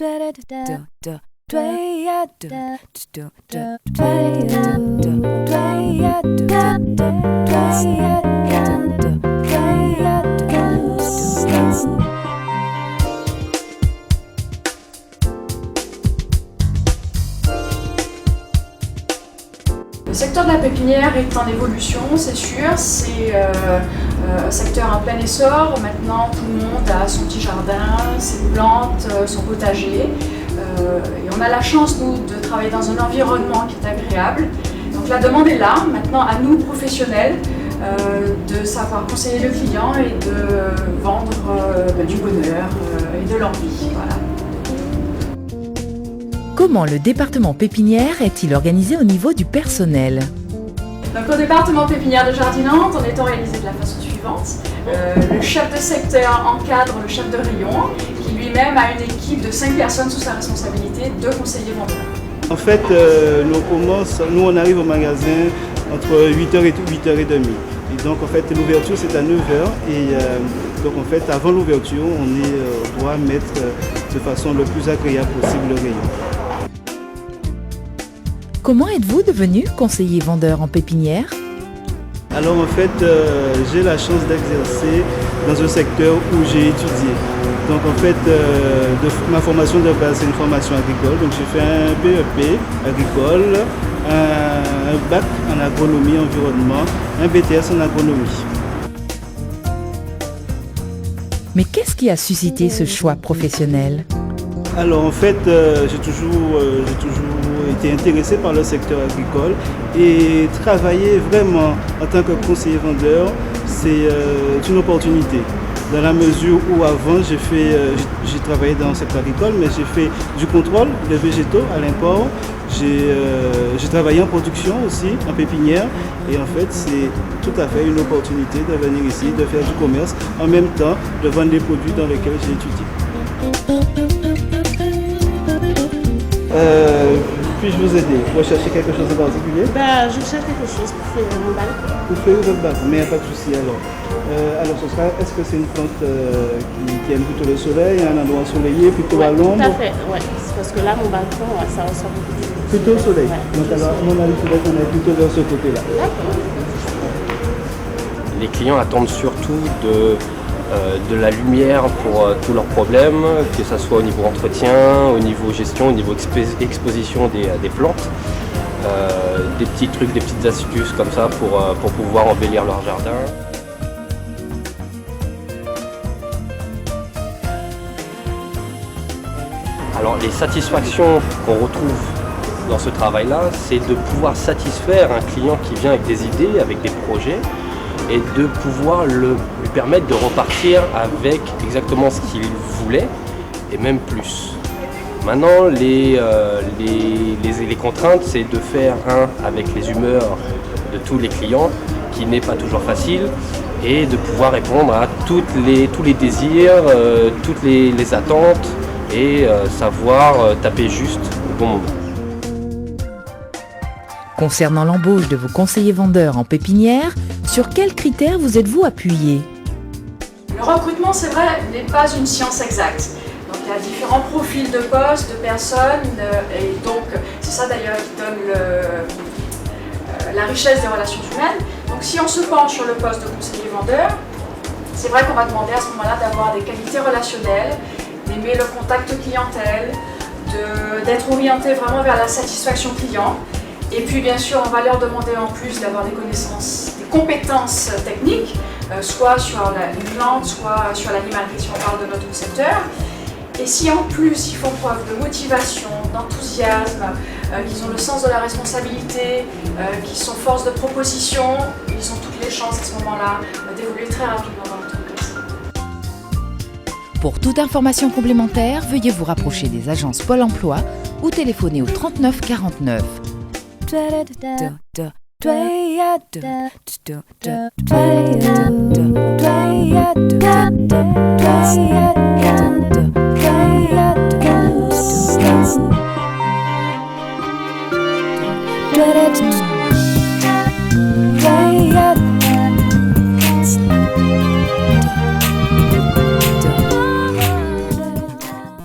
Le secteur de la pépinière est en évolution, c'est sûr. C'est un secteur en plein essor. Maintenant, tout le monde a son petit jardin, ses plantes, son potager. Et on a la chance, nous, de travailler dans un environnement qui est agréable. Donc la demande est là. Maintenant, à nous, professionnels, de savoir conseiller le client et de vendre du bonheur et de l'envie. Voilà. Comment le département pépinière est-il organisé au niveau du personnel? Donc au département pépinière de Jardinante, on est organisé de la façon suivante. Le chef de secteur encadre le chef de rayon, qui lui-même a une équipe de 5 personnes sous sa responsabilité, 2 conseillers vendeurs. En fait, nous on arrive au magasin entre 8h et 8h30. Et donc en fait l'ouverture c'est à 9h et donc en fait avant l'ouverture on doit mettre de façon le plus agréable possible le rayon. Comment êtes-vous devenu conseiller vendeur en pépinière? Alors en fait, j'ai la chance d'exercer dans un secteur où j'ai étudié. Donc en fait, ma formation de base c'est une formation agricole. Donc j'ai fait un BEP agricole, un bac en agronomie environnement, un BTS en agronomie. Mais qu'est-ce qui a suscité ce choix professionnel? Alors en fait, j'ai toujours été intéressé par le secteur agricole et travailler vraiment en tant que conseiller vendeur, c'est une opportunité. Dans la mesure où avant j'ai travaillé dans le secteur agricole, mais j'ai fait du contrôle des végétaux à l'import. J'ai travaillé en production aussi, en pépinière, et en fait c'est tout à fait une opportunité de venir ici, de faire du commerce, en même temps de vendre des produits dans lesquels j'ai étudié. Puis-je vous aider? Vous recherchez quelque chose de particulier? Je cherche quelque chose pour faire mon balcon. Pour faire votre balcon, mais il n'y a pas de souci alors. Est-ce que c'est une plante qui aime plutôt le soleil, un endroit ensoleillé, plutôt à l'ombre? Tout à fait, oui. Parce que là, mon balcon, ça ressort beaucoup plus. Plutôt au soleil. Ouais, donc alors, à mon avis, il faudrait qu'on aille plutôt vers ce côté-là. Les clients attendent surtout de la lumière pour tous leurs problèmes, que ce soit au niveau entretien, au niveau gestion, au niveau exposition des plantes, des petits trucs, des petites astuces comme ça pour pouvoir embellir leur jardin. Alors les satisfactions qu'on retrouve dans ce travail-là, c'est de pouvoir satisfaire un client qui vient avec des idées, avec des projets, et de pouvoir lui permettre de repartir avec exactement ce qu'il voulait et même plus. Maintenant, les contraintes, c'est de faire avec les humeurs de tous les clients, qui n'est pas toujours facile, et de pouvoir répondre à tous les désirs, toutes les attentes, et savoir taper juste au bon moment. Concernant l'embauche de vos conseillers vendeurs en pépinière, sur quels critères vous êtes-vous appuyé? Le recrutement, c'est vrai, n'est pas une science exacte. Donc il y a différents profils de postes, de personnes, et donc c'est ça d'ailleurs qui donne la richesse des relations humaines. Donc si on se penche sur le poste de conseiller vendeur, c'est vrai qu'on va demander à ce moment-là d'avoir des qualités relationnelles, d'aimer le contact clientèle, d'être orienté vraiment vers la satisfaction client. Et puis bien sûr, on va leur demander en plus d'avoir des connaissances, des compétences techniques, soit sur une plante, soit sur l'animalerie si on parle de notre secteur. Et si en plus ils font preuve de motivation, d'enthousiasme, qu'ils ont le sens de la responsabilité, qu'ils sont force de proposition, ils ont toutes les chances à ce moment-là d'évoluer très rapidement dans l'entreprise. Pour toute information complémentaire, veuillez vous rapprocher des agences Pôle emploi ou téléphoner au 39 49.